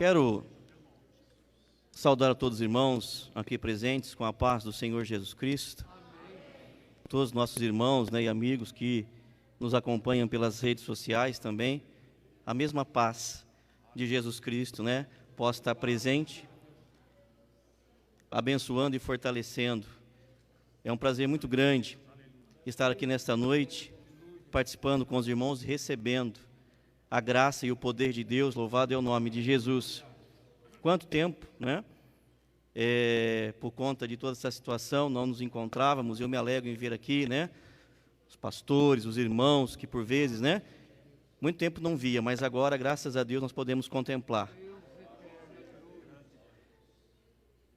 Quero saudar a todos os irmãos aqui presentes com a paz do Senhor Jesus Cristo. Todos os nossos irmãos, e amigos que nos acompanham pelas redes sociais também. A mesma paz de Jesus Cristo, possa estar presente, abençoando e fortalecendo. É um prazer muito grande estar aqui nesta noite, participando com os irmãos e recebendo a graça e o poder de Deus. Louvado é o nome de Jesus. Quanto tempo, por conta de toda essa situação, não nos encontrávamos. Eu me alegro em ver aqui, os pastores, os irmãos, que por vezes, muito tempo não via, mas agora, graças a Deus, nós podemos contemplar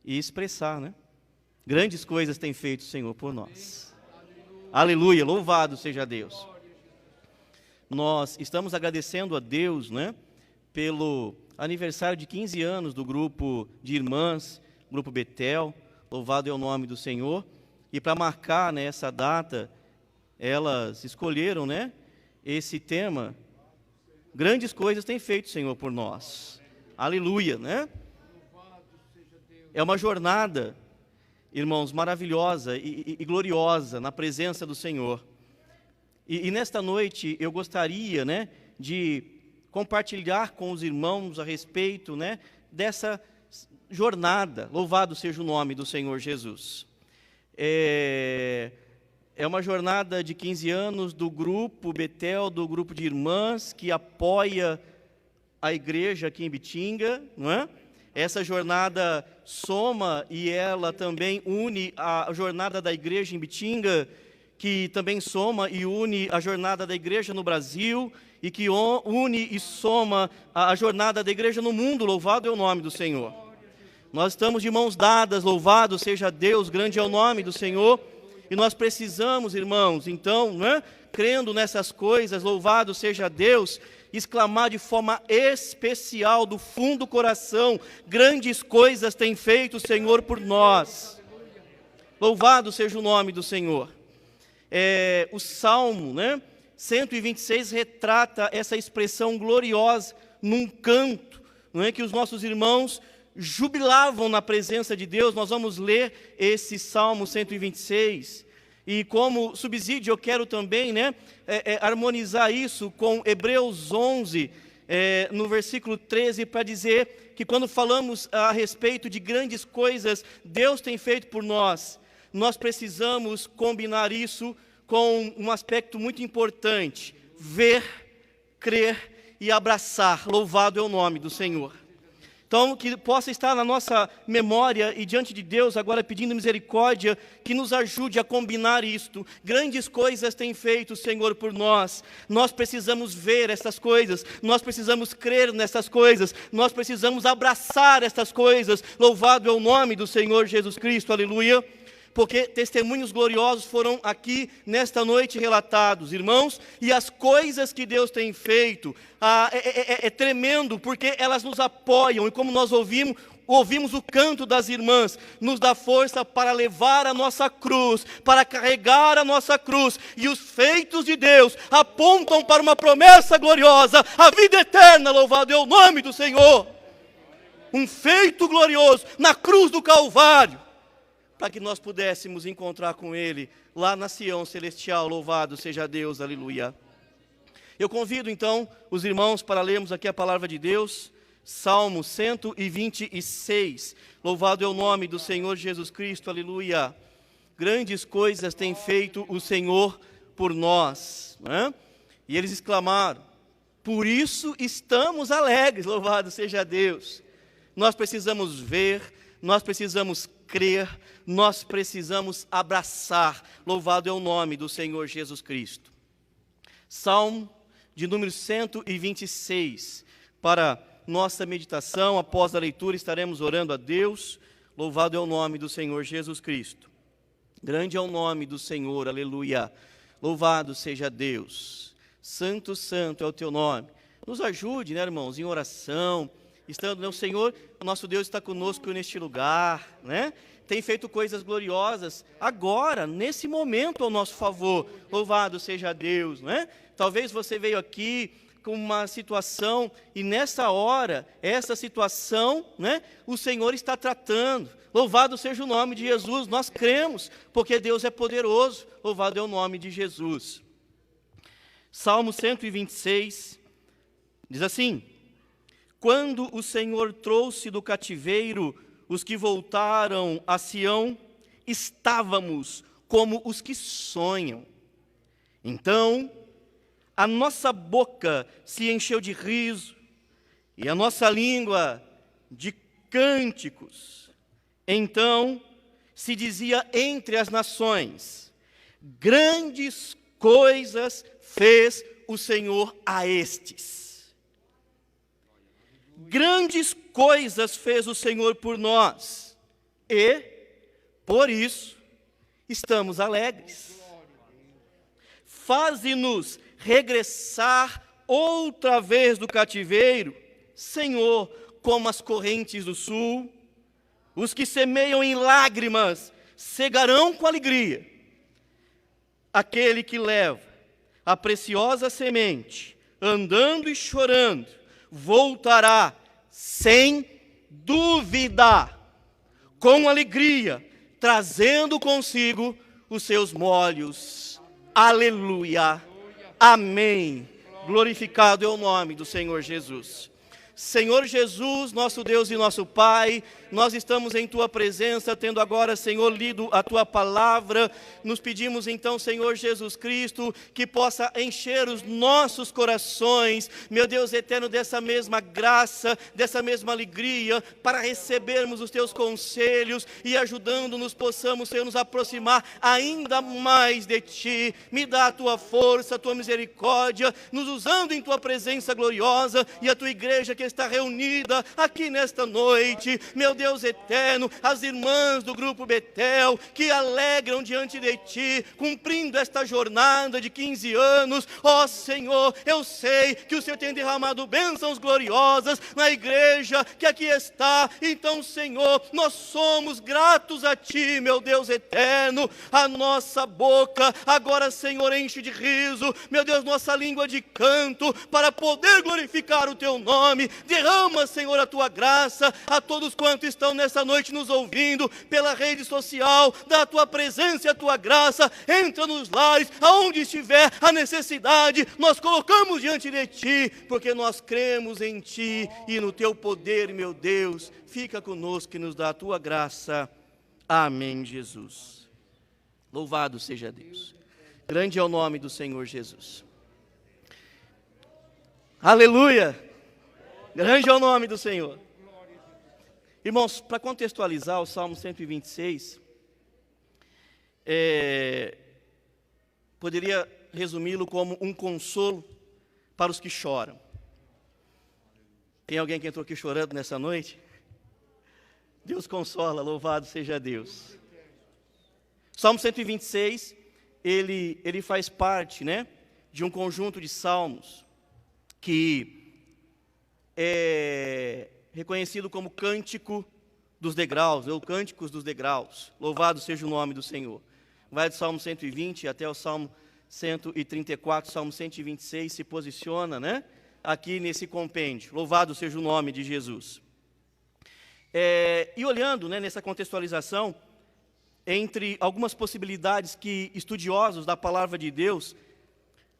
e expressar, grandes coisas tem feito o Senhor por nós. Aleluia, louvado seja Deus. Nós estamos agradecendo a Deus, pelo aniversário de 15 anos do grupo de irmãs, grupo Betel. Louvado é o nome do Senhor. E para marcar, essa data, elas escolheram, esse tema. Grandes coisas tem feito o Senhor por nós. Aleluia, É uma jornada, irmãos, maravilhosa e gloriosa na presença do Senhor. E nesta noite eu gostaria, de compartilhar com os irmãos a respeito, dessa jornada. Louvado seja o nome do Senhor Jesus. É uma jornada de 15 anos do grupo Betel, do grupo de irmãs, que apoia a igreja aqui em Bitinga, Essa jornada soma e ela também une a jornada da igreja em Bitinga, que também soma e une a jornada da igreja no Brasil, e que une e soma a jornada da igreja no mundo. Louvado é o nome do Senhor. Nós estamos de mãos dadas, louvado seja Deus, grande é o nome do Senhor, e nós precisamos, irmãos, então, crendo nessas coisas, louvado seja Deus, exclamar de forma especial, do fundo do coração: grandes coisas tem feito o Senhor por nós. Louvado seja o nome do Senhor. O Salmo, 126, retrata essa expressão gloriosa num canto, que os nossos irmãos jubilavam na presença de Deus. Nós vamos ler esse Salmo 126, e como subsídio eu quero também, harmonizar isso com Hebreus 11, no versículo 13, para dizer que quando falamos a respeito de grandes coisas Deus tem feito por nós, nós precisamos combinar isso com um aspecto muito importante: ver, crer e abraçar. Louvado é o nome do Senhor. Então, que possa estar na nossa memória e diante de Deus, agora pedindo misericórdia, que nos ajude a combinar isto. Grandes coisas tem feito o Senhor por nós. Nós precisamos ver essas coisas, nós precisamos crer nessas coisas, nós precisamos abraçar essas coisas. Louvado é o nome do Senhor Jesus Cristo, aleluia. Porque testemunhos gloriosos foram aqui nesta noite relatados, irmãos, e as coisas que Deus tem feito é tremendo, porque elas nos apoiam, e como nós ouvimos o canto das irmãs, nos dá força para levar a nossa cruz, para carregar a nossa cruz, e os feitos de Deus apontam para uma promessa gloriosa, a vida eterna. Louvado é o nome do Senhor. Um feito glorioso na cruz do Calvário, para que nós pudéssemos encontrar com Ele lá na Sião celestial. Louvado seja Deus, aleluia. Eu convido então os irmãos para lermos aqui a palavra de Deus, Salmo 126. Louvado é o nome do Senhor Jesus Cristo, aleluia. Grandes coisas tem feito o Senhor por nós, E eles exclamaram: por isso estamos alegres. Louvado seja Deus. Nós precisamos ver, nós precisamos crer, nós precisamos abraçar. Louvado é o nome do Senhor Jesus Cristo. Salmo de número 126, para nossa meditação. Após a leitura estaremos orando a Deus. Louvado é o nome do Senhor Jesus Cristo. Grande é o nome do Senhor, aleluia. Louvado seja Deus. Santo, santo é o teu nome. Nos ajude, irmãos, em oração, estando, o Senhor, o nosso Deus está conosco neste lugar, Tem feito coisas gloriosas agora, nesse momento, ao nosso favor. Louvado seja Deus, Talvez você veio aqui com uma situação, e nessa hora, essa situação, né, o Senhor está tratando. Louvado seja o nome de Jesus, nós cremos, porque Deus é poderoso, louvado é o nome de Jesus. Salmo 126, diz assim: quando o Senhor trouxe do cativeiro os que voltaram a Sião, estávamos como os que sonham. Então, a nossa boca se encheu de riso, e a nossa língua de cânticos. Então, se dizia entre as nações: grandes coisas fez o Senhor a estes. Grandes coisas fez o Senhor por nós, e, por isso, estamos alegres. Faze-nos regressar outra vez do cativeiro, Senhor, como as correntes do sul. Os que semeiam em lágrimas cegarão com alegria. Aquele que leva a preciosa semente, andando e chorando, voltará sem dúvida, com alegria, trazendo consigo os seus molhos. Aleluia. Amém. Glorificado é o nome do Senhor Jesus. Senhor Jesus, nosso Deus e nosso Pai, nós estamos em Tua presença, tendo agora, Senhor, lido a Tua palavra. Nos pedimos então, Senhor Jesus Cristo, que possa encher os nossos corações, meu Deus eterno, dessa mesma graça, dessa mesma alegria, para recebermos os Teus conselhos e ajudando-nos, possamos, Senhor, nos aproximar ainda mais de Ti. Me dá a Tua força, a Tua misericórdia, nos usando em Tua presença gloriosa, e a Tua igreja que está reunida aqui nesta noite, meu Deus eterno, as irmãs do grupo Betel, que alegram diante de Ti, cumprindo esta jornada de 15 anos, ó Senhor, eu sei que o Senhor tem derramado bênçãos gloriosas na igreja que aqui está, então Senhor, nós somos gratos a Ti, meu Deus eterno, a nossa boca agora, Senhor, enche de riso, meu Deus, nossa língua de canto, para poder glorificar o Teu nome. Derrama, Senhor, a Tua graça a todos quantos estão nessa noite nos ouvindo pela rede social, da Tua presença e a Tua graça, entra nos lares, aonde estiver a necessidade, nós colocamos diante de Ti, porque nós cremos em Ti e no Teu poder, meu Deus, fica conosco e nos dá a Tua graça. Amém, Jesus. Louvado seja Deus. Grande é o nome do Senhor Jesus. Aleluia. Grande é o nome do Senhor. Irmãos, para contextualizar o Salmo 126, poderia resumi-lo como um consolo para os que choram. Tem alguém que entrou aqui chorando nessa noite? Deus consola, louvado seja Deus. Salmo 126, ele faz parte, né, de um conjunto de salmos que é reconhecido como Cântico dos Degraus, ou Cânticos dos Degraus. Louvado seja o nome do Senhor. Vai do Salmo 120 até o Salmo 134, Salmo 126 se posiciona, né, aqui nesse compêndio. Louvado seja o nome de Jesus. E olhando, né, nessa contextualização, entre algumas possibilidades que estudiosos da palavra de Deus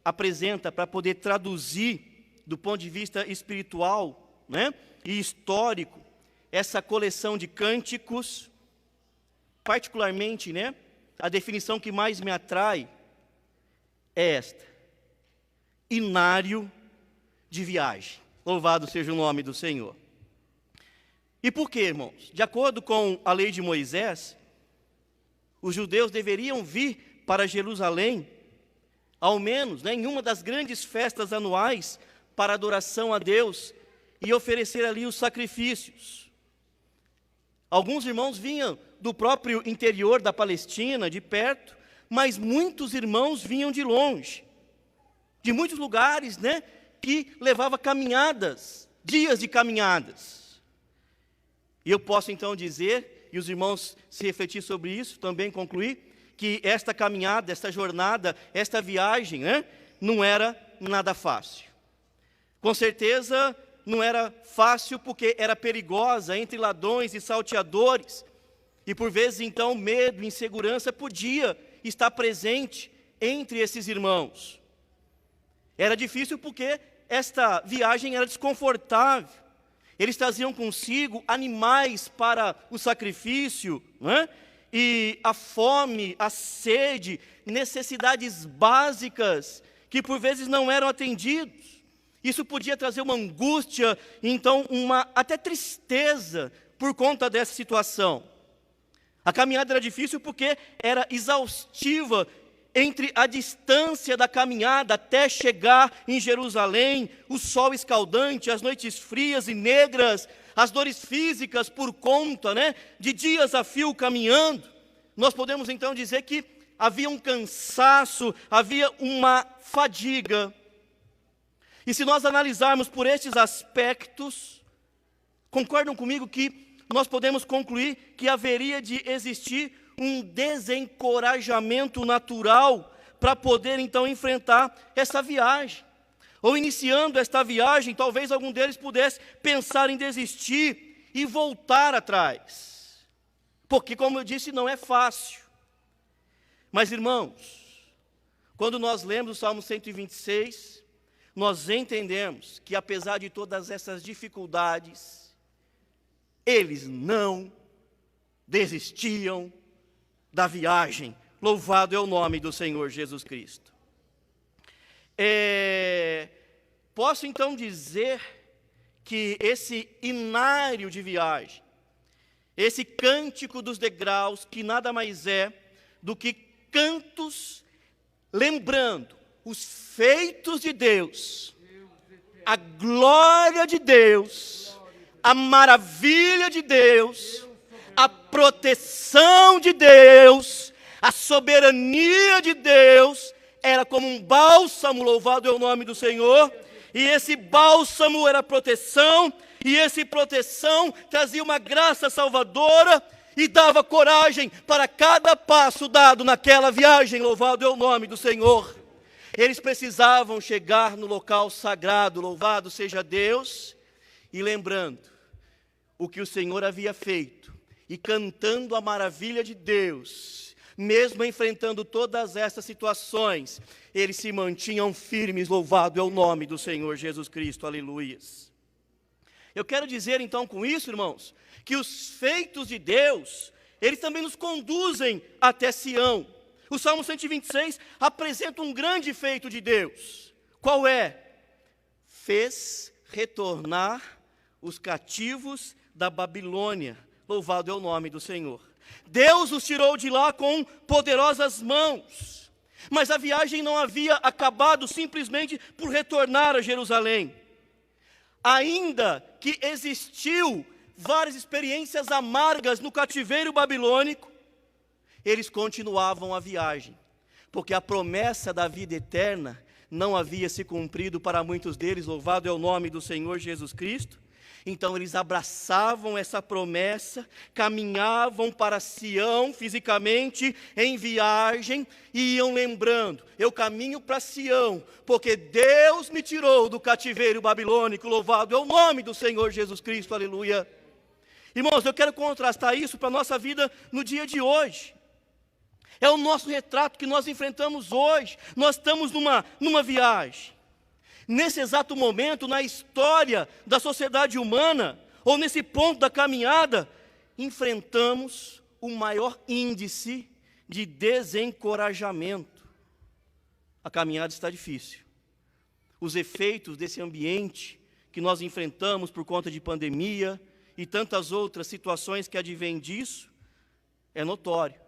apresentam para poder traduzir do ponto de vista espiritual, né, e histórico, essa coleção de cânticos, particularmente, né, a definição que mais me atrai é esta: hinário de viagem. Louvado seja o nome do Senhor. E por quê, irmãos? De acordo com a lei de Moisés, os judeus deveriam vir para Jerusalém, ao menos, né, em uma das grandes festas anuais, para adoração a Deus e oferecer ali os sacrifícios. Alguns irmãos vinham do próprio interior da Palestina, de perto, mas muitos irmãos vinham de longe, de muitos lugares, né, que levava caminhadas, dias de caminhadas. E eu posso então dizer, e os irmãos se refletir sobre isso, também concluir, que esta caminhada, esta jornada, esta viagem, né, não era nada fácil. Com certeza não era fácil, porque era perigosa entre ladrões e salteadores. E por vezes então medo e insegurança podia estar presente entre esses irmãos. Era difícil porque esta viagem era desconfortável. Eles traziam consigo animais para o sacrifício, né? E a fome, a sede, necessidades básicas que por vezes não eram atendidos. Isso podia trazer uma angústia, então uma até tristeza por conta dessa situação. A caminhada era difícil porque era exaustiva entre a distância da caminhada até chegar em Jerusalém, o sol escaldante, as noites frias e negras, as dores físicas por conta, de dias a fio caminhando. Nós podemos então dizer que havia um cansaço, havia uma fadiga. E se nós analisarmos por estes aspectos, concordam comigo que nós podemos concluir que haveria de existir um desencorajamento natural para poder então enfrentar essa viagem. Ou iniciando esta viagem, talvez algum deles pudesse pensar em desistir e voltar atrás. Porque, como eu disse, não é fácil. Mas, irmãos, quando nós lemos o Salmo 126, nós entendemos que apesar de todas essas dificuldades, eles não desistiam da viagem. Louvado é o nome do Senhor Jesus Cristo. Posso então dizer que esse inário de viagem, esse cântico dos degraus, que nada mais é do que cantos lembrando os feitos de Deus, a glória de Deus, a maravilha de Deus, a proteção de Deus, a soberania de Deus, era como um bálsamo, louvado é o nome do Senhor, e esse bálsamo era proteção, e essa proteção trazia uma graça salvadora, e dava coragem para cada passo dado naquela viagem, louvado é o nome do Senhor. Eles precisavam chegar no local sagrado, louvado seja Deus, e lembrando o que o Senhor havia feito, e cantando a maravilha de Deus, mesmo enfrentando todas essas situações, eles se mantinham firmes, louvado é o nome do Senhor Jesus Cristo, aleluias. Eu quero dizer então com isso, irmãos, que os feitos de Deus, eles também nos conduzem até Sião. O Salmo 126 apresenta um grande feito de Deus. Qual é? Fez retornar os cativos da Babilônia. Louvado é o nome do Senhor. Deus os tirou de lá com poderosas mãos. Mas a viagem não havia acabado simplesmente por retornar a Jerusalém. Ainda que existiu várias experiências amargas no cativeiro babilônico, eles continuavam a viagem, porque a promessa da vida eterna não havia se cumprido para muitos deles, louvado é o nome do Senhor Jesus Cristo. Então eles abraçavam essa promessa, caminhavam para Sião fisicamente em viagem e iam lembrando, eu caminho para Sião, porque Deus me tirou do cativeiro babilônico, louvado é o nome do Senhor Jesus Cristo, aleluia. Irmãos, eu quero contrastar isso para a nossa vida no dia de hoje. É o nosso retrato que nós enfrentamos hoje. Nós estamos numa viagem. Nesse exato momento, na história da sociedade humana, ou nesse ponto da caminhada, enfrentamos o maior índice de desencorajamento. A caminhada está difícil. Os efeitos desse ambiente que nós enfrentamos por conta de pandemia e tantas outras situações que advêm disso, é notório.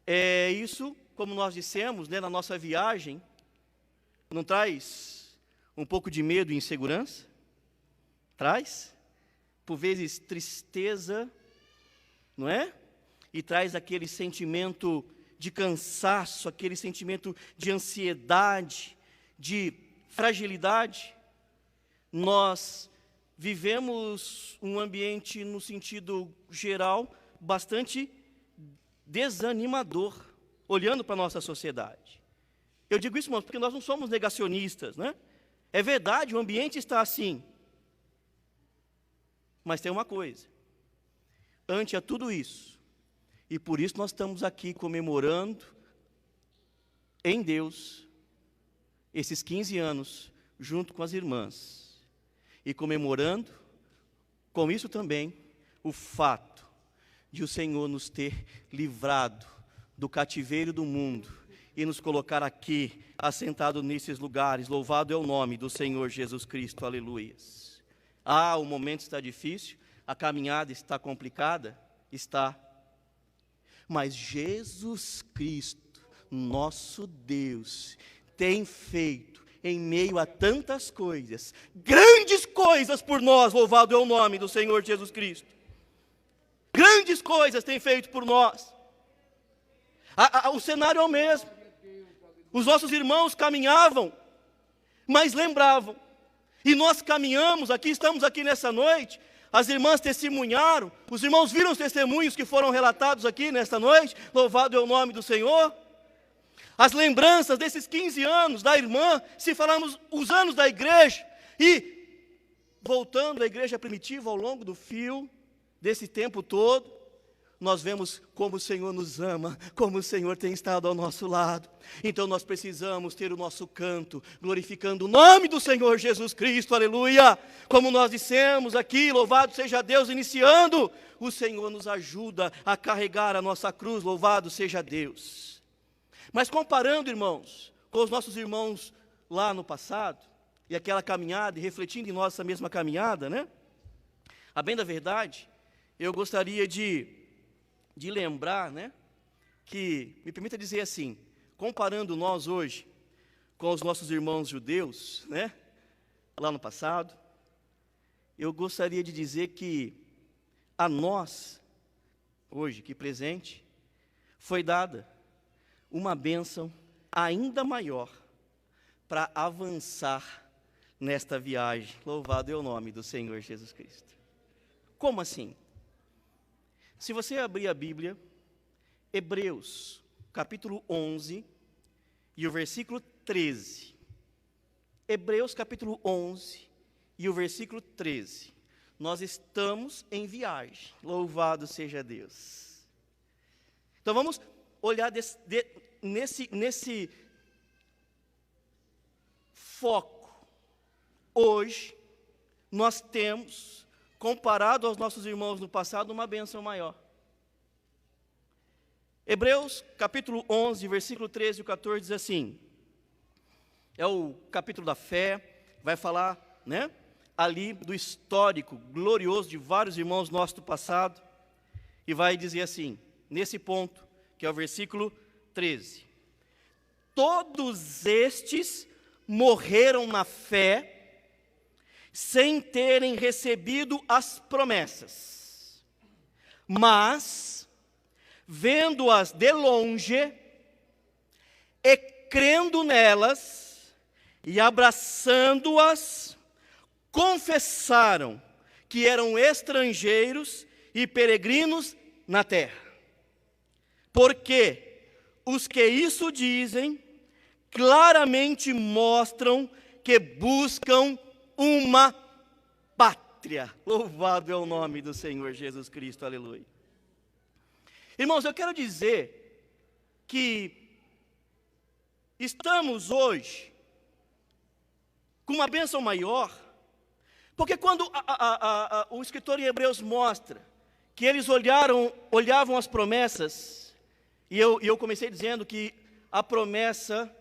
É isso, como nós dissemos, na nossa viagem, não traz um pouco de medo e insegurança? Traz, por vezes, tristeza, não é? E traz aquele sentimento de cansaço, aquele sentimento de ansiedade, de fragilidade. Nós vivemos um ambiente, no sentido geral, bastante desanimador, olhando para a nossa sociedade. Eu digo isso, irmãos, porque nós não somos negacionistas, né? É verdade, o ambiente está assim. Mas tem uma coisa. Ante a tudo isso, e por isso nós estamos aqui comemorando em Deus esses 15 anos, junto com as irmãs. E comemorando com isso também o fato de o Senhor nos ter livrado do cativeiro do mundo e nos colocar aqui, assentado nesses lugares. Louvado é o nome do Senhor Jesus Cristo, aleluias. O momento está difícil, a caminhada está complicada, está. Mas Jesus Cristo, nosso Deus, tem feito, em meio a tantas coisas, grandes coisas por nós, louvado é o nome do Senhor Jesus Cristo. Grandes coisas tem feito por nós. O cenário é o mesmo. Os nossos irmãos caminhavam, mas lembravam. E nós caminhamos aqui, estamos aqui nessa noite. As irmãs testemunharam, os irmãos viram os testemunhos que foram relatados aqui nesta noite. Louvado é o nome do Senhor. As lembranças desses 15 anos da irmã, se falarmos os anos da igreja, e voltando à igreja primitiva ao longo do fio desse tempo todo, nós vemos como o Senhor nos ama, como o Senhor tem estado ao nosso lado. Então nós precisamos ter o nosso canto, glorificando o nome do Senhor Jesus Cristo, aleluia. Como nós dissemos aqui, louvado seja Deus, iniciando, o Senhor nos ajuda a carregar a nossa cruz, louvado seja Deus. Mas comparando, irmãos, com os nossos irmãos lá no passado, e aquela caminhada, e refletindo em nossa mesma caminhada, né? A bem da verdade, eu gostaria de lembrar, né, que, me permita dizer assim, comparando nós hoje com os nossos irmãos judeus, né, lá no passado, eu gostaria de dizer que a nós, hoje, que presente, foi dada uma bênção ainda maior para avançar nesta viagem. Louvado é o nome do Senhor Jesus Cristo. Como assim? Se você abrir a Bíblia, Hebreus, capítulo 11, e o versículo 13. Hebreus, capítulo 11, e o versículo 13. Nós estamos em viagem, louvado seja Deus. Então vamos olhar nesse foco. Hoje, nós temos, comparado aos nossos irmãos no passado, uma bênção maior. Hebreus, capítulo 11, versículo 13 e 14, diz assim, é o capítulo da fé, vai falar, né, ali do histórico glorioso de vários irmãos nossos do passado, e vai dizer assim, nesse ponto, que é o versículo 13, todos estes morreram na fé, sem terem recebido as promessas, mas, vendo-as de longe, e crendo nelas, e abraçando-as, confessaram que eram estrangeiros e peregrinos na terra. Porque os que isso dizem, claramente mostram que buscam uma pátria. Louvado é o nome do Senhor Jesus Cristo, aleluia. Irmãos, eu quero dizer que estamos hoje com uma bênção maior, porque quando o escritor em Hebreus mostra que eles olhavam as promessas, e eu comecei dizendo que a promessa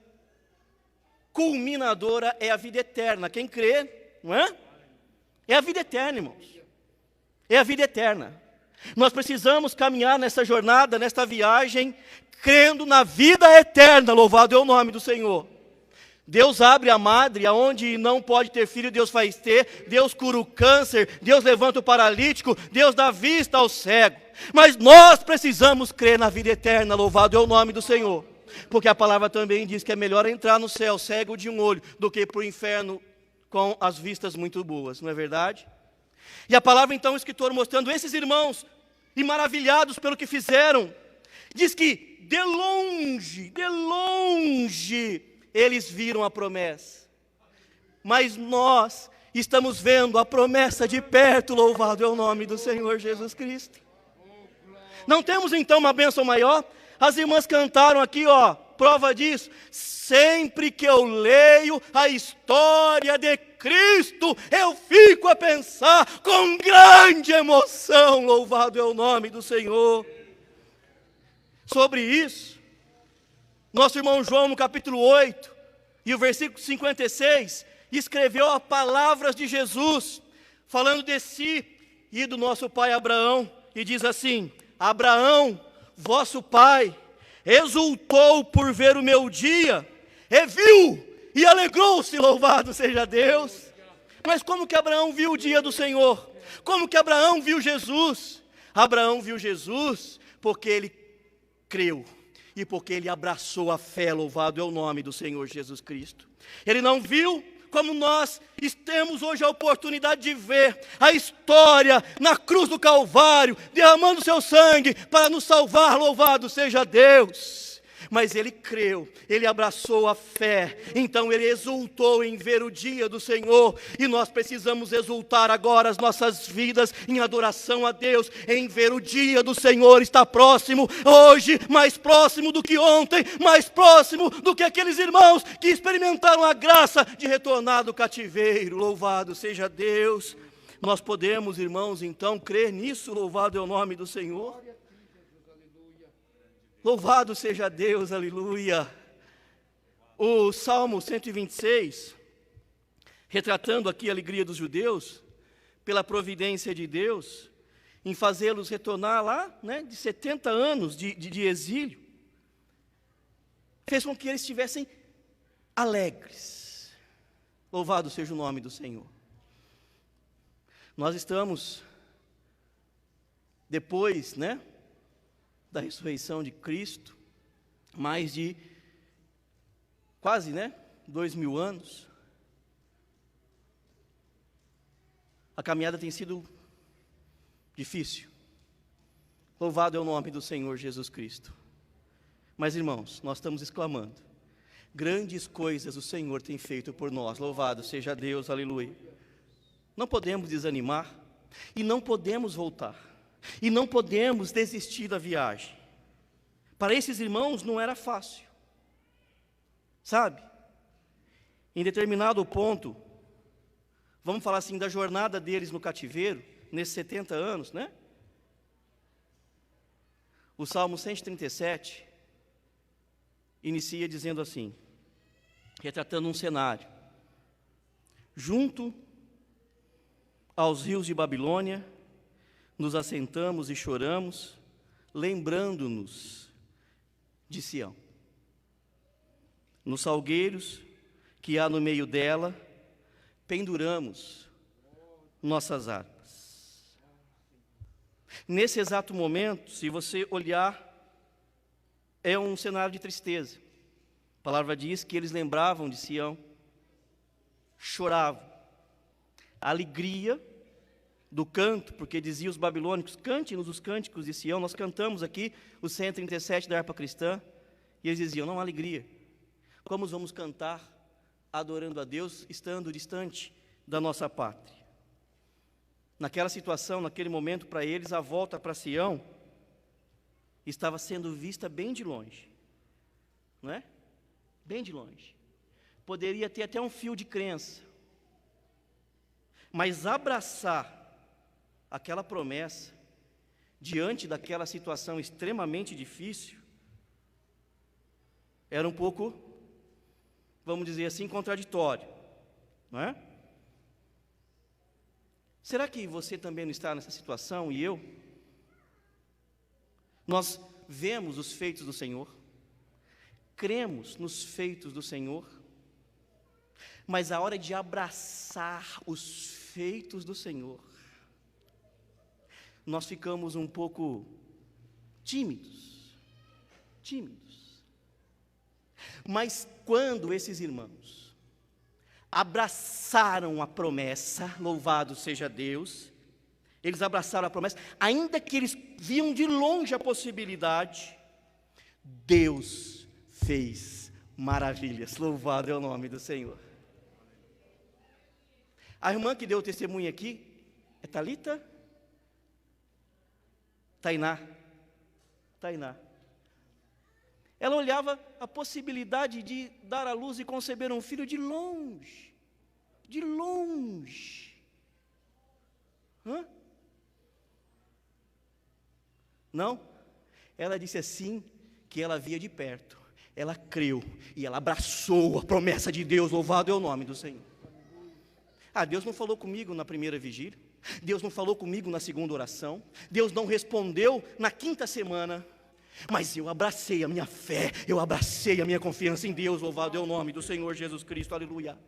culminadora é a vida eterna. Quem crê, não é? É a vida eterna, irmãos. É a vida eterna. Nós precisamos caminhar nessa jornada, nesta viagem, crendo na vida eterna. Louvado é o nome do Senhor. Deus abre a madre, aonde não pode ter filho, Deus faz ter. Deus cura o câncer, Deus levanta o paralítico, Deus dá vista ao cego. Mas nós precisamos crer na vida eterna. Louvado é o nome do Senhor. Porque a palavra também diz que é melhor entrar no céu cego de um olho do que para o inferno com as vistas muito boas, não é verdade? E a palavra então, o escritor mostrando esses irmãos, e maravilhados pelo que fizeram, diz que de longe, eles viram a promessa. mas nós estamos vendo a promessa de perto, louvado é o nome do Senhor Jesus Cristo. Não temos então uma bênção maior? As irmãs cantaram aqui, ó, prova disso. Sempre que eu leio a história de Cristo, eu fico a pensar com grande emoção, louvado é o nome do Senhor. Sobre isso, nosso irmão João, no capítulo 8, e o versículo 56, escreveu as palavras de Jesus, falando de si e do nosso pai Abraão, e diz assim: Abraão, vosso pai, exultou por ver o meu dia, e viu, e alegrou-se, louvado seja Deus. Mas como que Abraão viu o dia do Senhor? Como que Abraão viu Jesus? Abraão viu Jesus porque ele creu, e porque ele abraçou a fé, louvado é o nome do Senhor Jesus Cristo. Ele não viu como nós temos hoje a oportunidade de ver a história na cruz do Calvário, derramando seu sangue para nos salvar, louvado seja Deus. Mas ele creu, ele abraçou a fé, então ele exultou em ver o dia do Senhor, e nós precisamos exultar agora as nossas vidas em adoração a Deus, em ver o dia do Senhor está próximo, hoje mais próximo do que ontem, mais próximo do que aqueles irmãos que experimentaram a graça de retornar do cativeiro, louvado seja Deus. Nós podemos, irmãos, então crer nisso, louvado é o nome do Senhor. Louvado seja Deus, aleluia. O Salmo 126, retratando aqui a alegria dos judeus, pela providência de Deus, em fazê-los retornar lá, né, de 70 anos de exílio, fez com que eles estivessem alegres. Louvado seja o nome do Senhor. Nós estamos, depois, né, da ressurreição de Cristo, mais de quase, 2000 anos. A caminhada tem sido difícil. Louvado é o nome do Senhor Jesus Cristo. Mas, irmãos, nós estamos exclamando: grandes coisas o Senhor tem feito por nós. Louvado seja Deus, aleluia. Não podemos desanimar e não podemos voltar. E não podemos desistir da viagem. Para esses irmãos não era fácil. Sabe? Em determinado ponto, vamos falar assim, da jornada deles no cativeiro, nesses 70 anos, né? O Salmo 137 inicia dizendo assim, retratando um cenário: junto aos rios de Babilônia, nos assentamos e choramos, lembrando-nos de Sião. Nos salgueiros que há no meio dela, penduramos nossas harpas. Nesse exato momento, se você olhar, é um cenário de tristeza. A palavra diz que eles lembravam de Sião, choravam. A alegria do canto, porque dizia os babilônicos: cante-nos os cânticos de Sião. Nós cantamos aqui o 137 da harpa cristã, e eles diziam: não há alegria. Como vamos cantar adorando a Deus, estando distante da nossa pátria? Naquela situação, naquele momento, para eles, a volta para Sião estava sendo vista bem de longe, não é? Bem de longe. Poderia ter até um fio de crença, mas abraçar aquela promessa, diante daquela situação extremamente difícil, era um pouco, vamos dizer assim, contraditório, não é? Será que você também não está nessa situação, e eu? Nós vemos os feitos do Senhor, cremos nos feitos do Senhor, mas a hora de abraçar os feitos do Senhor, nós ficamos um pouco tímidos. Mas quando esses irmãos abraçaram a promessa, louvado seja Deus, eles abraçaram a promessa, ainda que eles viam de longe a possibilidade, Deus fez maravilhas, louvado é o nome do Senhor. A irmã que deu o testemunho aqui é Thalita? Tainá. Ela olhava a possibilidade de dar à luz e conceber um filho de longe. De longe. Não? Ela disse assim, que ela via de perto. Ela creu e ela abraçou a promessa de Deus, louvado é o nome do Senhor. Deus não falou comigo na primeira vigília, Deus não falou comigo na segunda oração, Deus não respondeu na quinta semana, mas eu abracei a minha fé, eu abracei a minha confiança em Deus, louvado é o nome do Senhor Jesus Cristo, aleluia.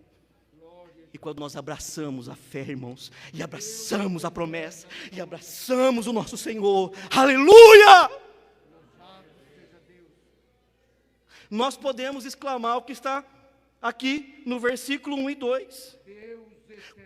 E quando nós abraçamos a fé, irmãos, e abraçamos a promessa, e abraçamos o nosso Senhor, aleluia! Nós podemos exclamar o que está aqui no versículo 1 e 2.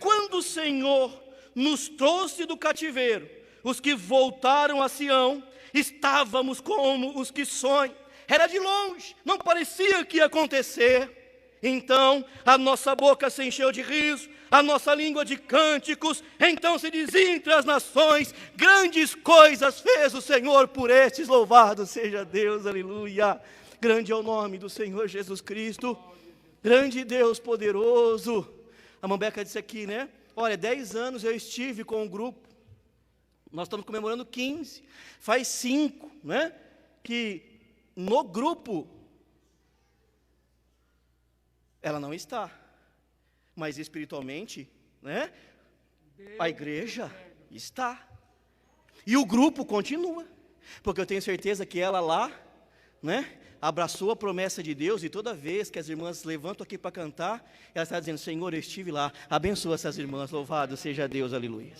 Quando o Senhor nos trouxe do cativeiro, os que voltaram a Sião, estávamos como os que sonham. Era de longe, não parecia que ia acontecer. Então a nossa boca se encheu de riso, a nossa língua de cânticos. Então se dizia entre as nações: grandes coisas fez o Senhor por estes, louvado seja Deus, aleluia. Grande é o nome do Senhor Jesus Cristo, grande Deus poderoso. A Mambeca disse aqui, né? Olha, 10 anos eu estive com o grupo, nós estamos comemorando 15, faz 5, né? Que no grupo, ela não está, mas espiritualmente, né? A igreja está, e o grupo continua, porque eu tenho certeza que ela lá, né? Abraçou a promessa de Deus, e toda vez que as irmãs levantam aqui para cantar, ela está dizendo: Senhor, eu estive lá, abençoa essas irmãs, louvado seja Deus, aleluia.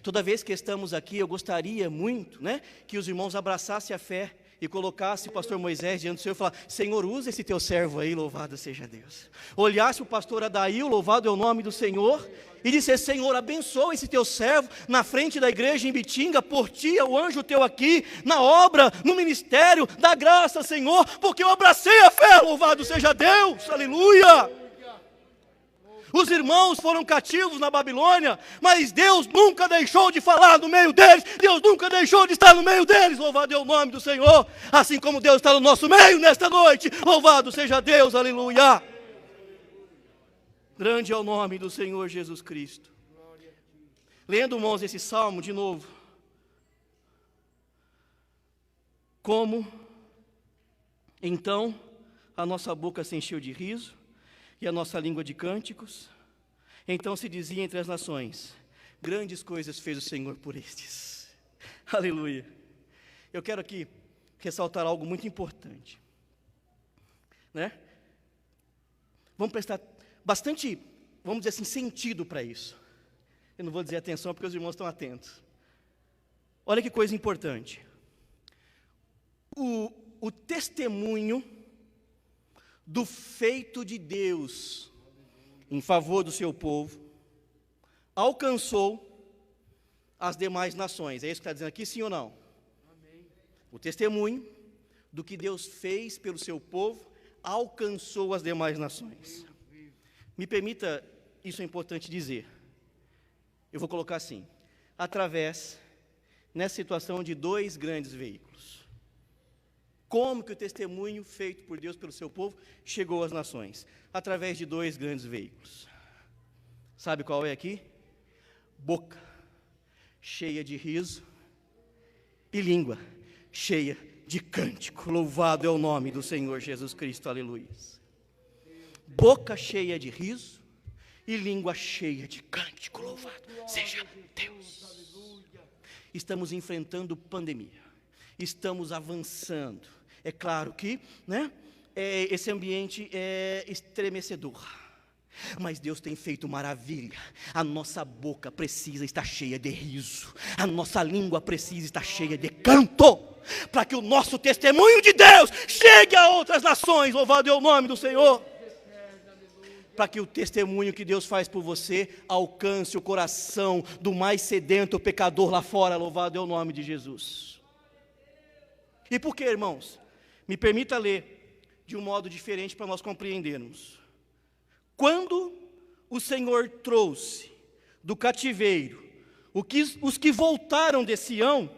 Toda vez que estamos aqui, eu gostaria muito, né, que os irmãos abraçassem a fé, e colocasse o pastor Moisés diante do Senhor e falar: Senhor, usa esse teu servo aí, louvado seja Deus. Olhasse o pastor Adail, louvado é o nome do Senhor, e dissesse: Senhor, abençoa esse teu servo na frente da igreja em Bitinga, por ti, o anjo teu aqui, na obra, no ministério, dá graça, Senhor, porque eu abracei a fé, louvado seja Deus, aleluia. Os irmãos foram cativos na Babilônia, mas Deus nunca deixou de falar no meio deles, Deus nunca deixou de estar no meio deles, louvado é o nome do Senhor, assim como Deus está no nosso meio nesta noite, louvado seja Deus, aleluia. Grande é o nome do Senhor Jesus Cristo. Lendo, irmãos, esse salmo de novo, como então a nossa boca se encheu de riso, e a nossa língua de cânticos. Então se dizia entre as nações: grandes coisas fez o Senhor por estes. Aleluia. Eu quero aqui ressaltar algo muito importante, né? Vamos prestar bastante, vamos dizer assim, sentido para isso. Eu não vou dizer atenção porque os irmãos estão atentos. Olha que coisa importante. O testemunho do feito de Deus em favor do seu povo alcançou as demais nações. É isso que está dizendo aqui, sim ou não? Amém. O testemunho do que Deus fez pelo seu povo alcançou as demais nações. Me permita, isso é importante dizer. Eu vou colocar assim: através, nessa situação, de 2 grandes veículos. Como que o testemunho feito por Deus pelo seu povo chegou às nações? Através de 2 grandes veículos. Sabe qual é aqui? Boca cheia de riso e língua cheia de cântico. Louvado é o nome do Senhor Jesus Cristo, aleluia. Boca cheia de riso e língua cheia de cântico. Louvado seja Deus. Estamos enfrentando pandemia. Estamos avançando. É claro que, né, esse ambiente é estremecedor, mas Deus tem feito maravilha. A nossa boca precisa estar cheia de riso, a nossa língua precisa estar cheia de canto, para que o nosso testemunho de Deus chegue a outras nações, louvado é o nome do Senhor. Para que o testemunho que Deus faz por você alcance o coração do mais sedento pecador lá fora, louvado é o nome de Jesus. E por que, irmãos? Me permita ler de um modo diferente para nós compreendermos. Quando o Senhor trouxe do cativeiro os que voltaram de Sião,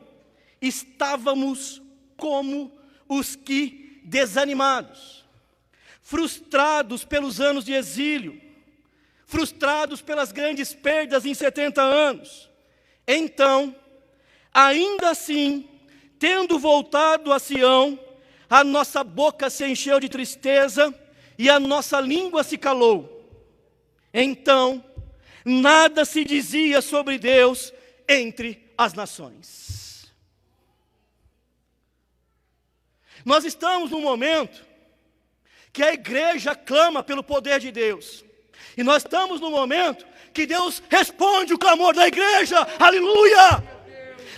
estávamos como os que desanimados, frustrados pelos anos de exílio, frustrados pelas grandes perdas em 70 anos. Então, ainda assim, tendo voltado a Sião, a nossa boca se encheu de tristeza e a nossa língua se calou. Então, nada se dizia sobre Deus entre as nações. Nós estamos num momento que a igreja clama pelo poder de Deus. E nós estamos num momento que Deus responde o clamor da igreja. Aleluia!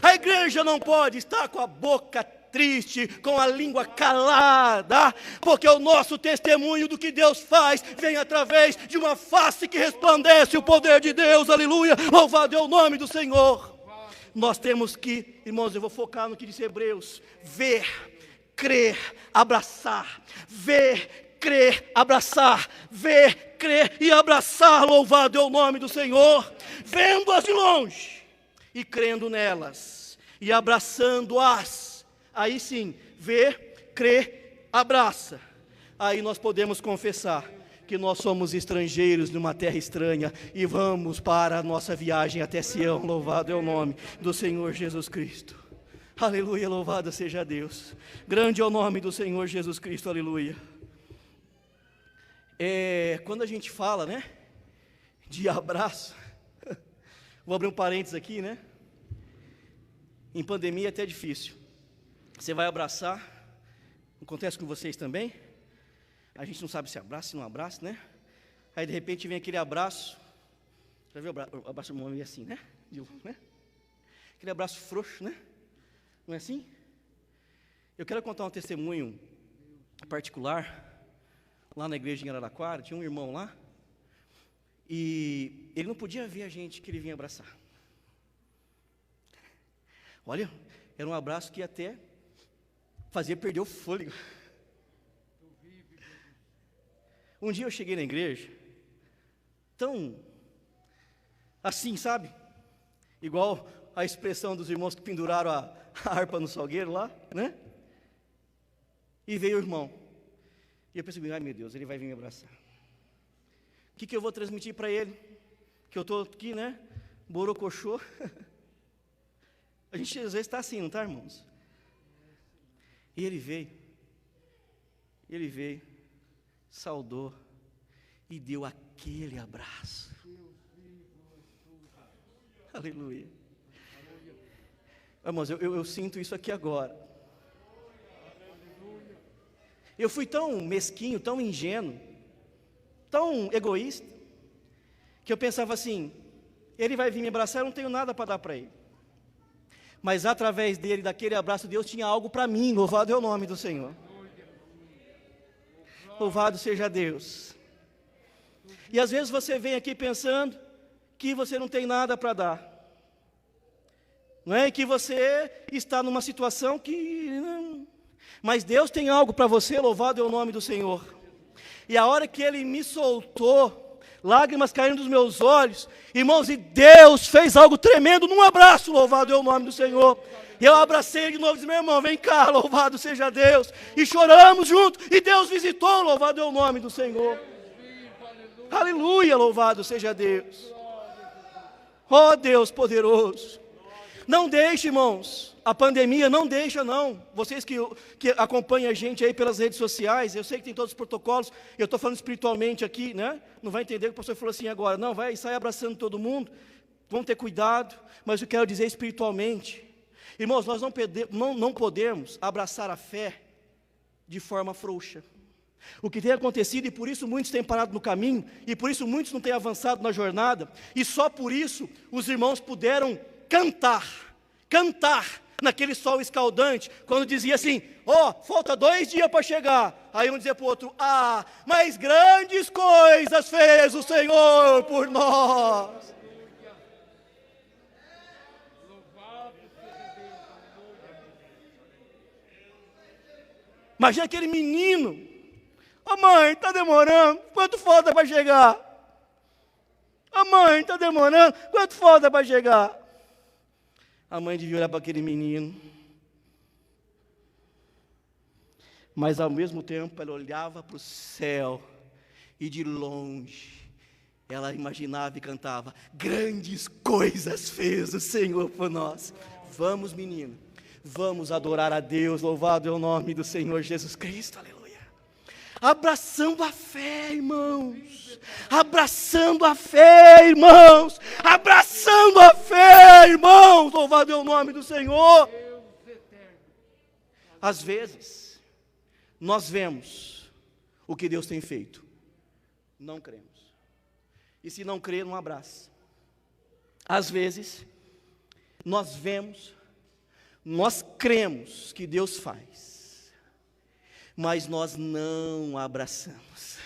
A igreja não pode estar com a boca triste, com a língua calada, porque o nosso testemunho do que Deus faz vem através de uma face que resplandece o poder de Deus. Aleluia! Louvado é o nome do Senhor. Nós temos que, irmãos, eu vou focar no que diz Hebreus: ver, crer, abraçar. Ver, crer, abraçar. Ver, crer e abraçar. Louvado é o nome do Senhor. Vendo-as de longe e crendo nelas e abraçando-as. Aí sim, vê, crê, abraça. Aí nós podemos confessar que nós somos estrangeiros numa terra estranha e vamos para a nossa viagem até Sião. Louvado é o nome do Senhor Jesus Cristo. Aleluia, louvado seja Deus. Grande é o nome do Senhor Jesus Cristo, aleluia. Quando a gente fala, né, de abraço, vou abrir um parênteses aqui, né? Em pandemia é até difícil. Você vai abraçar, acontece com vocês também? A gente não sabe se abraça, se não abraça, né? Aí de repente vem aquele abraço, já viu o abraço do homem assim, né? Aquele abraço frouxo, né? Não é assim? Eu quero contar um testemunho particular, lá na igreja em Araraquara, tinha um irmão lá, e ele não podia ver a gente que ele vinha abraçar. Olha, era um abraço que até fazia perder o fôlego. Um dia eu cheguei na igreja, tão assim, sabe? Igual a expressão dos irmãos que penduraram a harpa no salgueiro lá, né? E veio o irmão. E eu pensei, ai meu Deus, ele vai vir me abraçar. O que eu vou transmitir para ele? Que eu estou aqui, né? Borocochô. A gente às vezes está assim, não está, irmãos? E ele veio, saudou e deu aquele abraço. Aleluia. Irmãos, eu sinto isso aqui agora. Eu fui tão mesquinho, tão ingênuo, tão egoísta, que eu pensava assim, ele vai vir me abraçar, eu não tenho nada para dar para ele. Mas através dele, daquele abraço, Deus tinha algo para mim. Louvado é o nome do Senhor. Louvado seja Deus. E às vezes você vem aqui pensando que você não tem nada para dar, não é? Que você está numa situação que não. Mas Deus tem algo para você. Louvado é o nome do Senhor. E a hora que Ele me soltou, lágrimas caíram dos meus olhos, irmãos, e Deus fez algo tremendo num abraço. Louvado é o nome do Senhor. E eu abracei ele de novo e disse, meu irmão, vem cá, louvado seja Deus. E choramos junto, e Deus visitou. Louvado é o nome do Senhor. Aleluia, louvado seja Deus. Ó Deus poderoso. Não deixe, irmãos, a pandemia não deixa não. Vocês que acompanham a gente aí pelas redes sociais, eu sei que tem todos os protocolos, eu estou falando espiritualmente aqui, né? Não vai entender que o pastor falou assim agora, não, vai sair abraçando todo mundo, vamos ter cuidado, mas eu quero dizer espiritualmente. Irmãos, nós não podemos abraçar a fé de forma frouxa. O que tem acontecido, e por isso muitos têm parado no caminho, e por isso muitos não têm avançado na jornada, e só por isso os irmãos puderam cantar naquele sol escaldante, quando dizia assim, falta 2 dias para chegar, aí um dizia para o outro, mas grandes coisas fez o Senhor por nós. Imagina aquele menino, mãe, está demorando, quanto falta para chegar? A mãe, está demorando, quanto falta para chegar? A mãe devia olhar para aquele menino, mas ao mesmo tempo ela olhava para o céu, e de longe ela imaginava e cantava: grandes coisas fez o Senhor por nós. Vamos, menino, vamos adorar a Deus, louvado é o nome do Senhor Jesus Cristo, aleluia. Abraçando a fé, irmãos, abraçando a fé, irmãos, abraçando a fé, irmãos, louvado é o nome do Senhor. Às vezes, nós vemos o que Deus tem feito, não cremos, e se não crer, não abraça. Às vezes, nós vemos, nós cremos que Deus faz, mas nós não abraçamos.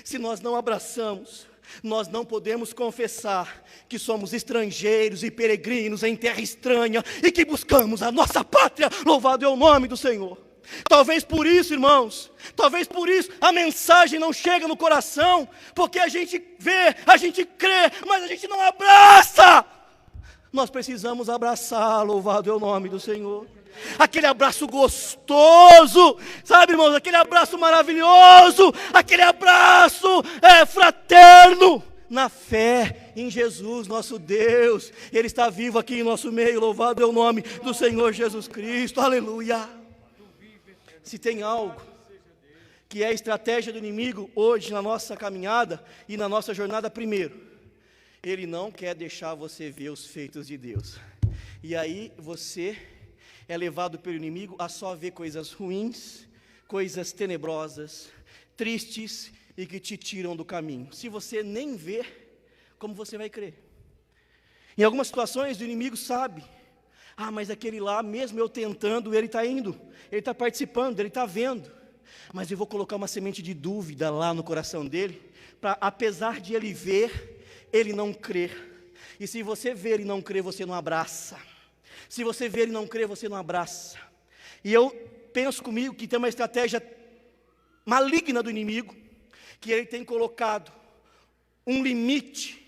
Se nós não abraçamos, nós não podemos confessar que somos estrangeiros e peregrinos em terra estranha e que buscamos a nossa pátria, louvado é o nome do Senhor. Talvez por isso, irmãos, talvez por isso a mensagem não chega no coração, porque a gente vê, a gente crê, mas a gente não abraça. Nós precisamos abraçar, louvado é o nome do Senhor. Aquele abraço gostoso, sabe, irmãos, aquele abraço maravilhoso, aquele abraço fraterno, na fé em Jesus, nosso Deus. Ele está vivo aqui em nosso meio, louvado é o nome do Senhor Jesus Cristo, aleluia. Se tem algo que é a estratégia do inimigo hoje na nossa caminhada e na nossa jornada, primeiro, ele não quer deixar você ver os feitos de Deus, e aí você é levado pelo inimigo a só ver coisas ruins, coisas tenebrosas, tristes e que te tiram do caminho. Se você nem vê, como você vai crer? Em algumas situações o inimigo sabe: ah, mas aquele lá, mesmo eu tentando, ele está indo, ele está participando, ele está vendo. Mas eu vou colocar uma semente de dúvida lá no coração dele, para apesar de ele ver, ele não crer. E se você ver e não crer, você não abraça. Se você ver e não crer, você não abraça. E eu penso comigo que tem uma estratégia maligna do inimigo, que ele tem colocado um limite,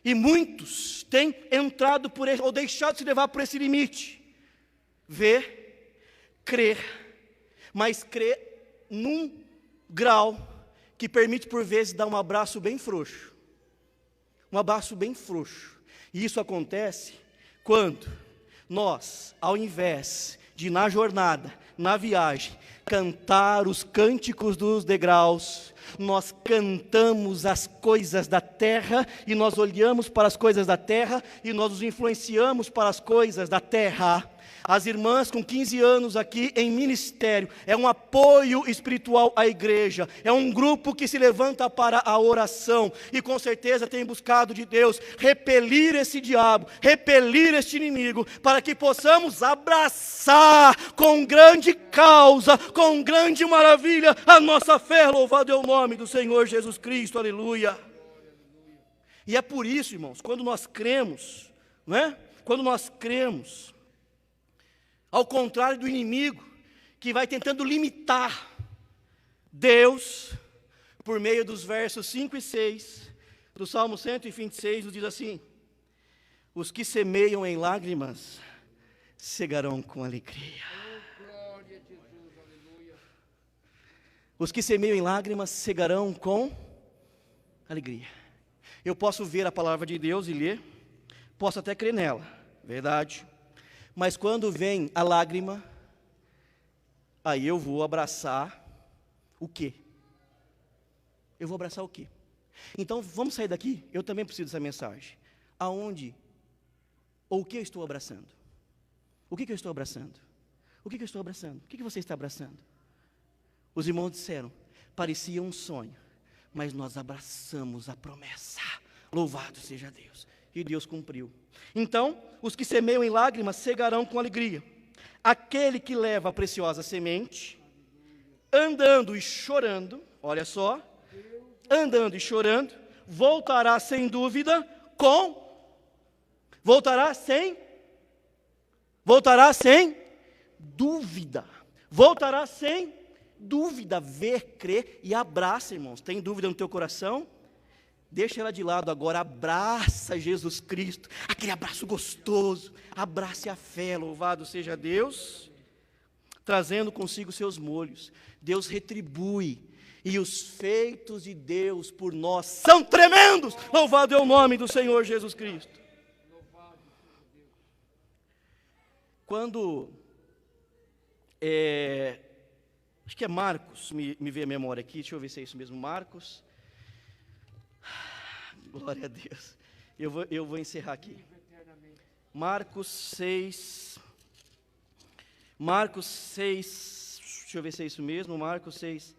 e muitos têm entrado por ele, ou deixado se levar por esse limite. Ver, crer, mas crer num grau que permite por vezes dar um abraço bem frouxo. Um abraço bem frouxo. E isso acontece quando nós, ao invés de na jornada, na viagem, cantar os cânticos dos degraus, nós cantamos as coisas da terra, e nós olhamos para as coisas da terra, e nós nos influenciamos para as coisas da terra. As irmãs com 15 anos aqui em ministério, é um apoio espiritual à igreja, é um grupo que se levanta para a oração, e com certeza tem buscado de Deus repelir esse diabo, repelir este inimigo, para que possamos abraçar com grande causa, com grande maravilha, a nossa fé, louvado é o nome do Senhor Jesus Cristo, aleluia. E é por isso, irmãos, quando nós cremos, não é? Quando nós cremos, ao contrário do inimigo, que vai tentando limitar Deus, por meio dos versos 5 e 6, do Salmo 126, nos diz assim: os que semeiam em lágrimas, cegarão com alegria. Os que semeiam em lágrimas, cegarão com alegria. Eu posso ver a palavra de Deus e ler, posso até crer nela, verdade. Mas quando vem a lágrima, aí eu vou abraçar o quê? Eu vou abraçar o quê? Então vamos sair daqui, eu também preciso dessa mensagem. Aonde ou o que eu estou abraçando? O que eu estou abraçando? O que eu estou abraçando? O que você está abraçando? Os irmãos disseram, parecia um sonho, mas nós abraçamos a promessa. Louvado seja Deus. E Deus cumpriu. Então, os que semeiam em lágrimas cegarão com alegria. Aquele que leva a preciosa semente, andando e chorando, olha só, andando e chorando, voltará sem dúvida voltará sem dúvida, ver, crer e abraça, irmãos. Tem dúvida no teu coração? Deixa ela de lado agora, abraça Jesus Cristo, aquele abraço gostoso, abrace a fé, louvado seja Deus, trazendo consigo seus molhos. Deus retribui, e os feitos de Deus por nós são tremendos, louvado é o nome do Senhor Jesus Cristo. Quando, acho que é Marcos, me veio a memória aqui, deixa eu ver se é isso mesmo, Marcos. Glória a Deus. Eu vou encerrar aqui. Marcos 6. Deixa eu ver se é isso mesmo. Marcos 6.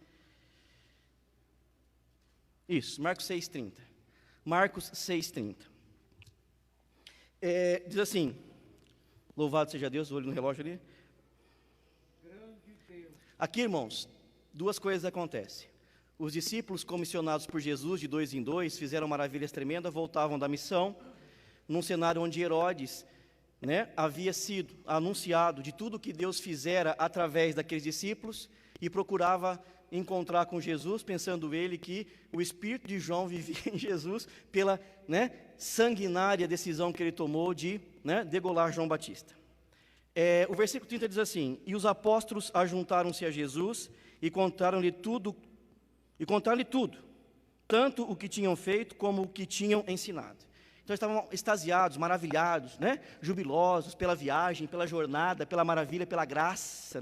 Isso, Marcos 6,30. Marcos 6,30. Diz assim: louvado seja Deus, o olho no relógio ali. Aqui, irmãos, duas coisas acontecem. Os discípulos comissionados por Jesus, de 2 em 2, fizeram maravilhas tremendas, voltavam da missão, num cenário onde Herodes, havia sido anunciado de tudo que Deus fizera através daqueles discípulos, e procurava encontrar com Jesus, pensando ele que o espírito de João vivia em Jesus, pela sanguinária decisão que ele tomou de degolar João Batista. O versículo 30 diz assim: e os apóstolos ajuntaram-se a Jesus e contaram-lhe tudo, tanto o que tinham feito como o que tinham ensinado. Então estavam extasiados, maravilhados, jubilosos pela viagem, pela jornada, pela maravilha, pela graça,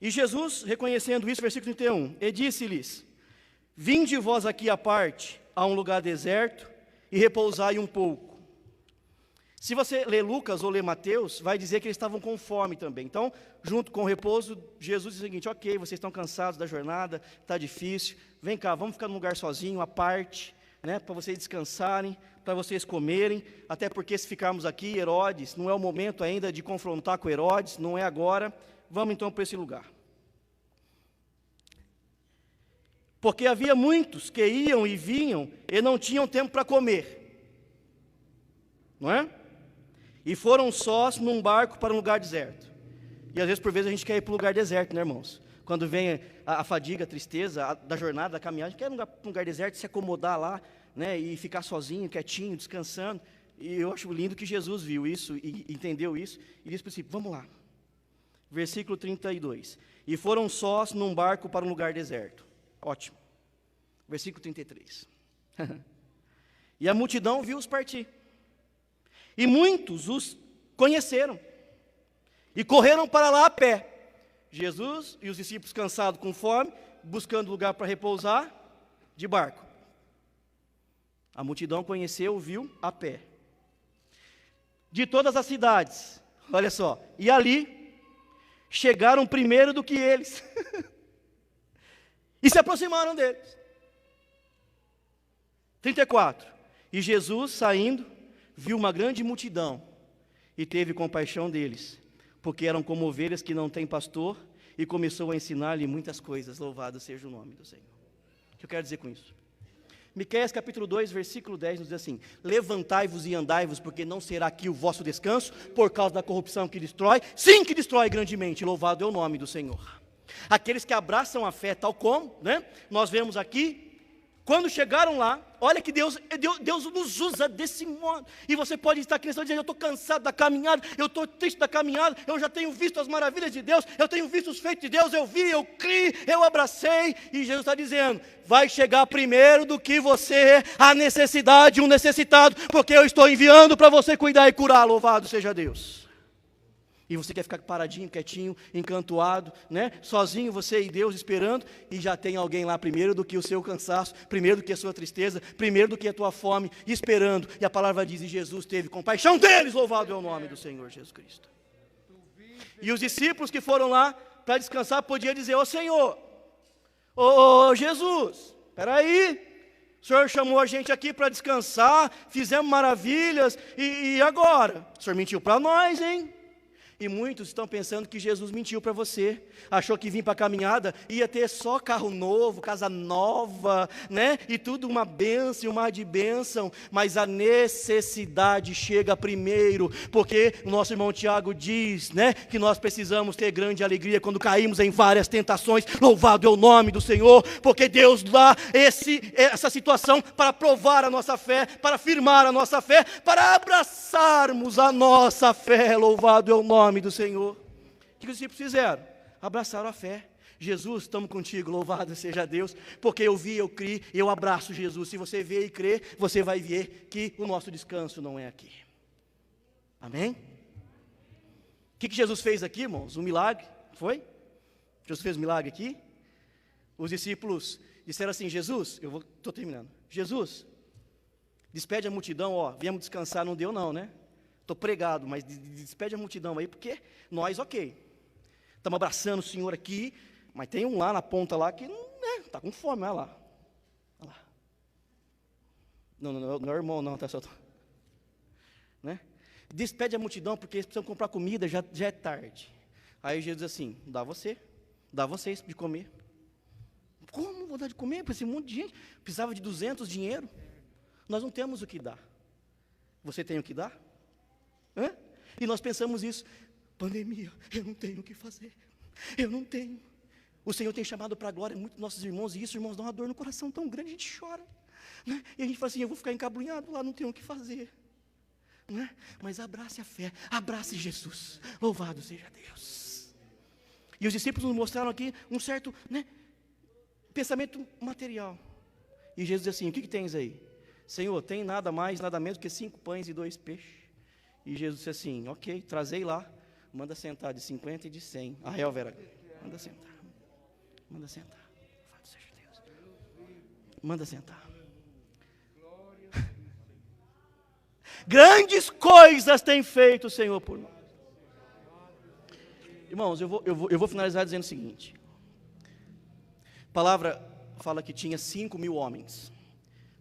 E Jesus, reconhecendo isso, versículo 31, e disse-lhes: vinde vós aqui à parte, a um lugar deserto, e repousai um pouco. Se você ler Lucas ou ler Mateus, vai dizer que eles estavam com fome também. Então, junto com o repouso, Jesus diz o seguinte: ok, vocês estão cansados da jornada, está difícil, vem cá, vamos ficar num lugar sozinho, à parte, para vocês descansarem, para vocês comerem, até porque se ficarmos aqui, Herodes, não é o momento ainda de confrontar com Herodes, não é agora, vamos então para esse lugar. Porque havia muitos que iam e vinham e não tinham tempo para comer, não é? E foram sós num barco para um lugar deserto. E às vezes, por vezes, a gente quer ir para um lugar deserto, irmãos? Quando vem a fadiga, a tristeza da jornada, da caminhada, a gente quer ir para um lugar deserto, se acomodar lá, e ficar sozinho, quietinho, descansando. E eu acho lindo que Jesus viu isso e entendeu isso, e disse para o discípulo: vamos lá. Versículo 32. E foram sós num barco para um lugar deserto. Ótimo. Versículo 33. E a multidão viu-os partir. E muitos os conheceram e correram para lá a pé. Jesus e os discípulos, cansados, com fome, buscando lugar para repousar, de barco. A multidão conheceu, viu a pé. De todas as cidades, olha só, e ali chegaram primeiro do que eles e se aproximaram deles. 34. E Jesus, saindo, viu uma grande multidão e teve compaixão deles, porque eram como ovelhas que não têm pastor, e começou a ensinar-lhe muitas coisas. Louvado seja o nome do Senhor. O que eu quero dizer com isso? Miqueias capítulo 2, versículo 10 nos diz assim: levantai-vos e andai-vos, porque não será aqui o vosso descanso, por causa da corrupção que destrói, sim, que destrói grandemente. Louvado é o nome do Senhor. Aqueles que abraçam a fé, tal como nós vemos aqui, quando chegaram lá, olha que Deus nos usa desse modo. E você pode estar aqui nessa hora dizendo: eu estou cansado da caminhada, eu estou triste da caminhada, eu já tenho visto as maravilhas de Deus, eu tenho visto os feitos de Deus, eu vi, eu criei, eu abracei. E Jesus está dizendo: vai chegar primeiro do que você a necessidade, um necessitado, porque eu estou enviando para você cuidar e curar. Louvado seja Deus. E você quer ficar paradinho, quietinho, encantoado, sozinho, você e Deus esperando, e já tem alguém lá primeiro do que o seu cansaço, primeiro do que a sua tristeza, primeiro do que a tua fome, esperando. E a palavra diz: e Jesus teve compaixão deles. Louvado é o nome do Senhor Jesus Cristo. E os discípulos que foram lá para descansar podiam dizer: ô Senhor, ô Jesus, espera aí, o Senhor chamou a gente aqui para descansar, fizemos maravilhas, e agora? O Senhor mentiu para nós, hein? E muitos estão pensando que Jesus mentiu para você, achou que vir para a caminhada ia ter só carro novo, casa nova, né? E tudo uma bênção, um mar de bênção, mas a necessidade chega primeiro, porque o nosso irmão Tiago diz, né, que nós precisamos ter grande alegria quando caímos em várias tentações. Louvado é o nome do Senhor, porque Deus dá essa situação para provar a nossa fé, para firmar a nossa fé, para abraçarmos a nossa fé. Louvado é o nome do Senhor. O que os discípulos fizeram? Abraçaram a fé. Jesus, estamos contigo, louvado seja Deus, porque eu vi, eu criei, eu abraço Jesus. Se você vê e crê, você vai ver que o nosso descanso não é aqui. Amém? O que Jesus fez aqui, irmãos? Um milagre, foi? Jesus fez um milagre aqui. Os discípulos disseram assim: Jesus, estou terminando. Jesus, despede a multidão, ó, viemos descansar, não deu não, né? Estou pregado, mas despede a multidão aí, porque nós, ok, estamos abraçando o Senhor aqui, mas tem um lá na ponta lá que está com fome, olha lá. Olha lá. Não é irmão não, tá só. Né? Despede a multidão, porque eles precisam comprar comida, já é tarde. Aí Jesus diz assim: dá vocês de comer. Como vou dar de comer para esse monte de gente? Precisava de 200 dinheiro. Nós não temos o que dar. Você tem o que dar? Hã? E nós pensamos isso: pandemia, eu não tenho o que fazer. Eu não tenho. O Senhor tem chamado para a glória muitos dos nossos irmãos, e isso, irmãos, dá uma dor no coração tão grande, a gente chora. Né? E a gente fala assim: eu vou ficar encabrunhado lá, não tenho o que fazer. Né? Mas abrace a fé, abrace Jesus. Louvado seja Deus. E os discípulos nos mostraram aqui um certo, né, pensamento material. E Jesus diz assim: o que tens aí? Senhor, tem nada mais, nada menos que 5 pães e 2 peixes. E Jesus disse assim: ok, trazei lá, manda sentar de 50 e de 100. A real Vera, manda sentar. Manda sentar. Louvado seja Deus. Manda sentar. Grandes coisas tem feito o Senhor por nós. Irmãos, eu vou finalizar dizendo o seguinte. A palavra fala que tinha 5.000 homens,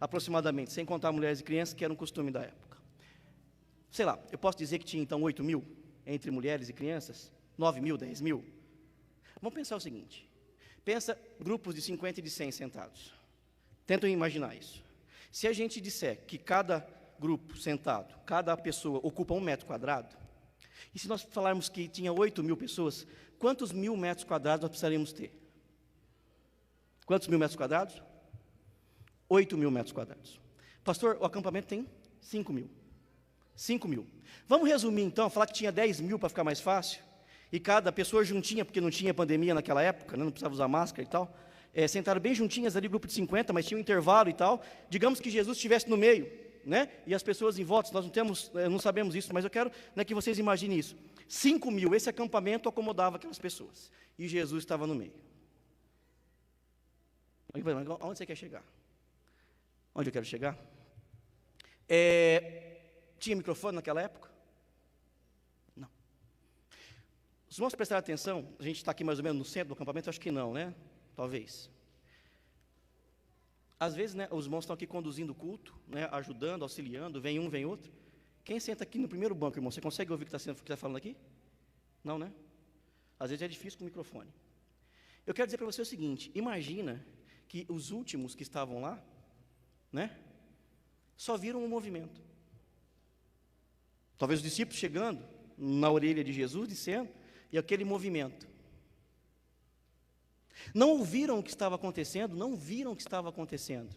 aproximadamente, sem contar mulheres e crianças, que era um costume da época. Sei lá, eu posso dizer que tinha então 8.000, entre mulheres e crianças, 9.000, 10.000. Vamos pensar o seguinte, pensa grupos de 50 e de 100 sentados. Tentem imaginar isso. Se a gente disser que cada grupo sentado, cada pessoa ocupa 1 metro quadrado, e se nós falarmos que tinha 8.000 pessoas, quantos 1.000 metros quadrados nós precisaríamos ter? Quantos 1.000 metros quadrados? 8.000 metros quadrados. Pastor, o acampamento tem 5.000. 5.000. Vamos resumir então, falar que tinha 10.000 para ficar mais fácil, e cada pessoa juntinha, porque não tinha pandemia naquela época, né, não precisava usar máscara e tal, sentaram bem juntinhas ali, grupo de 50, mas tinha um intervalo e tal. Digamos que Jesus estivesse no meio, né, e as pessoas em volta, nós não sabemos isso, mas eu quero, né, que vocês imaginem isso. 5.000, esse acampamento acomodava aquelas pessoas, e Jesus estava no meio. Onde você quer chegar? Onde eu quero chegar? Tinha microfone naquela época? Não. Os irmãos prestaram atenção, a gente está aqui mais ou menos no centro do acampamento, acho que não, né? Talvez. Às vezes, né, os irmãos estão aqui conduzindo o culto, né, ajudando, auxiliando, vem um, vem outro. Quem senta aqui no primeiro banco, irmão, você consegue ouvir o que está falando aqui? Não, né? Às vezes é difícil com o microfone. Eu quero dizer para você o seguinte: imagina que os últimos que estavam lá, né, só viram um movimento. Talvez os discípulos chegando na orelha de Jesus, dizendo, e aquele movimento. Não ouviram o que estava acontecendo, não viram o que estava acontecendo,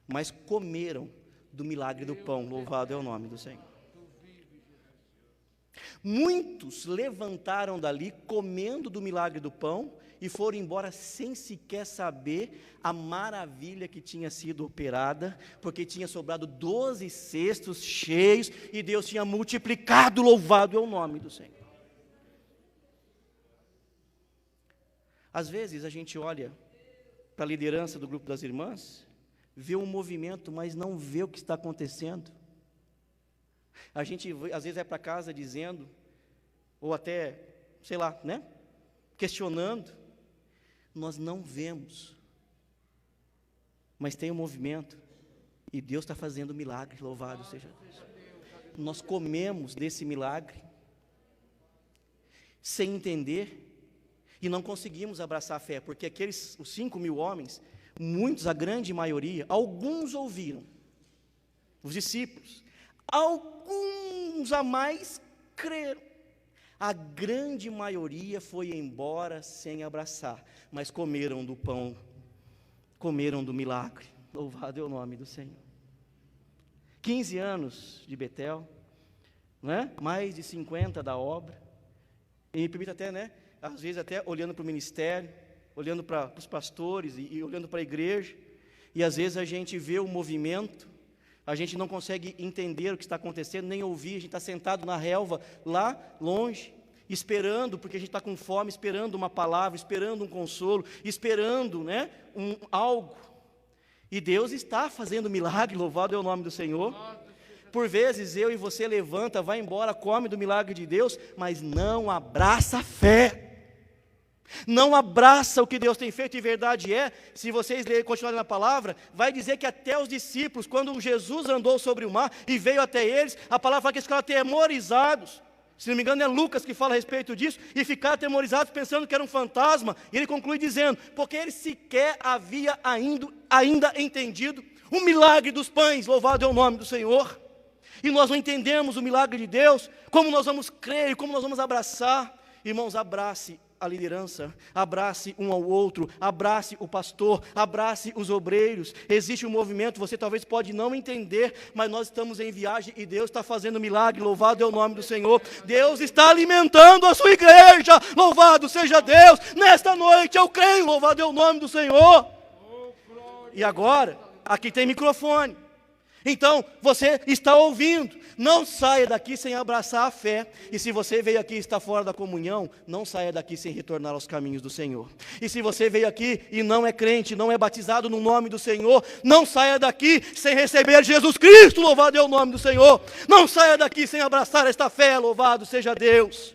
mas comeram do milagre do pão. Louvado é o nome do Senhor. Muitos levantaram dali, comendo do milagre do pão, e foram embora sem sequer saber a maravilha que tinha sido operada, porque tinha sobrado 12 cestos cheios, e Deus tinha multiplicado. Louvado é o nome do Senhor. Às vezes a gente olha para a liderança do grupo das irmãs, vê um movimento, mas não vê o que está acontecendo. A gente às vezes vai para casa dizendo, ou até, sei lá, né, questionando, nós não vemos, mas tem um movimento, e Deus está fazendo milagre. Louvado seja Deus. Nós comemos desse milagre, sem entender, e não conseguimos abraçar a fé, porque os 5.000 homens, muitos, a grande maioria, alguns ouviram, os discípulos, alguns a mais creram, a grande maioria foi embora sem abraçar, mas comeram do pão, comeram do milagre. Louvado é o nome do Senhor. 15 anos de Betel, né? Mais de 50 da obra, e me permite até, né? Às vezes até olhando para o ministério, olhando para os pastores e olhando para a igreja, e às vezes a gente vê o movimento, a gente não consegue entender o que está acontecendo, nem ouvir, a gente está sentado na relva, lá longe, esperando, porque a gente está com fome, esperando uma palavra, esperando um consolo, esperando, né, algo, e Deus está fazendo milagre, louvado é o nome do Senhor. Por vezes eu e você levanta, vai embora, come do milagre de Deus, mas não abraça a fé, não abraça o que Deus tem feito, e verdade é, se vocês continuarem na palavra, vai dizer que até os discípulos, quando Jesus andou sobre o mar e veio até eles, a palavra fala que eles ficaram atemorizados. Se não me engano é Lucas que fala a respeito disso, e ficaram atemorizados pensando que era um fantasma, e ele conclui dizendo, porque ele sequer havia ainda entendido o milagre dos pães, louvado é o nome do Senhor. E nós não entendemos o milagre de Deus, como nós vamos crer, como nós vamos abraçar. Irmãos, abrace a liderança, abrace um ao outro, abrace o pastor, abrace os obreiros. Existe um movimento, você talvez pode não entender, mas nós estamos em viagem e Deus está fazendo milagre, louvado é o nome do Senhor. Deus está alimentando a sua igreja, louvado seja Deus. Nesta noite eu creio, louvado é o nome do Senhor. E agora, aqui tem microfone. Então, você está ouvindo, não saia daqui sem abraçar a fé, e se você veio aqui e está fora da comunhão, não saia daqui sem retornar aos caminhos do Senhor. E se você veio aqui e não é crente, não é batizado no nome do Senhor, não saia daqui sem receber Jesus Cristo, louvado é o nome do Senhor. Não saia daqui sem abraçar esta fé, louvado seja Deus.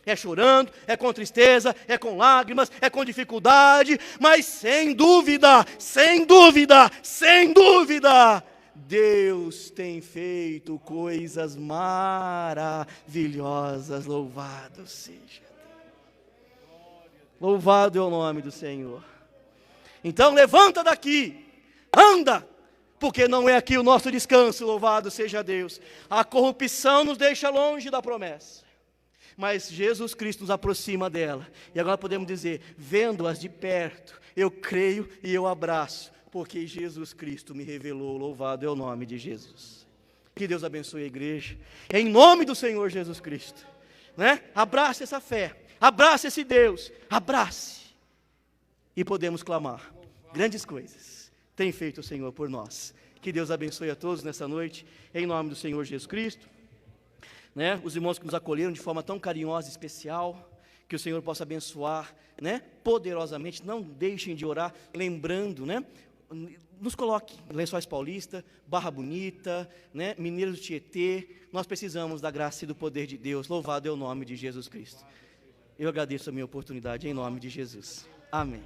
É chorando, é com tristeza, é com lágrimas, é com dificuldade, mas sem dúvida, sem dúvida, sem dúvida, Deus tem feito coisas maravilhosas, louvado seja Deus. Louvado é o nome do Senhor. Então levanta daqui, anda, porque não é aqui o nosso descanso, louvado seja Deus. A corrupção nos deixa longe da promessa, mas Jesus Cristo nos aproxima dela, e agora podemos dizer, vendo-as de perto, eu creio e eu abraço, porque Jesus Cristo me revelou, louvado é o nome de Jesus. Que Deus abençoe a igreja, em nome do Senhor Jesus Cristo, né? Abrace essa fé, abrace esse Deus, abrace, e podemos clamar, grandes coisas tem feito o Senhor por nós. Que Deus abençoe a todos nessa noite, em nome do Senhor Jesus Cristo, né? Os irmãos que nos acolheram de forma tão carinhosa e especial, que o Senhor possa abençoar, né? Poderosamente, não deixem de orar, lembrando, né? Nos coloque em Lençóis Paulista, Barra Bonita, né, Mineiros do Tietê. Nós precisamos da graça e do poder de Deus. Louvado é o nome de Jesus Cristo. Eu agradeço a minha oportunidade em nome de Jesus. Amém.